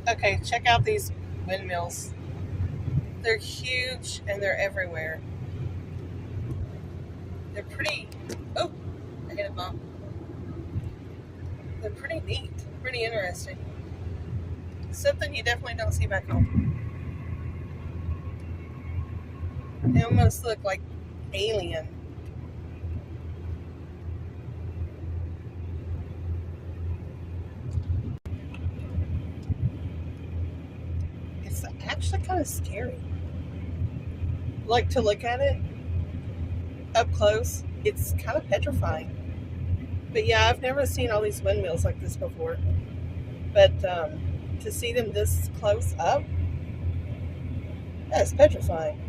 Okay, check out these windmills. They're huge and they're everywhere. They're pretty. Oh, I hit a bump. They're pretty neat, pretty interesting. Something you definitely don't see back home. They almost look like alien. It's actually kind of scary. Like to look at it up close, it's kind of petrifying. But yeah, I've never seen all these windmills like this before. But to see them this close up, that's petrifying.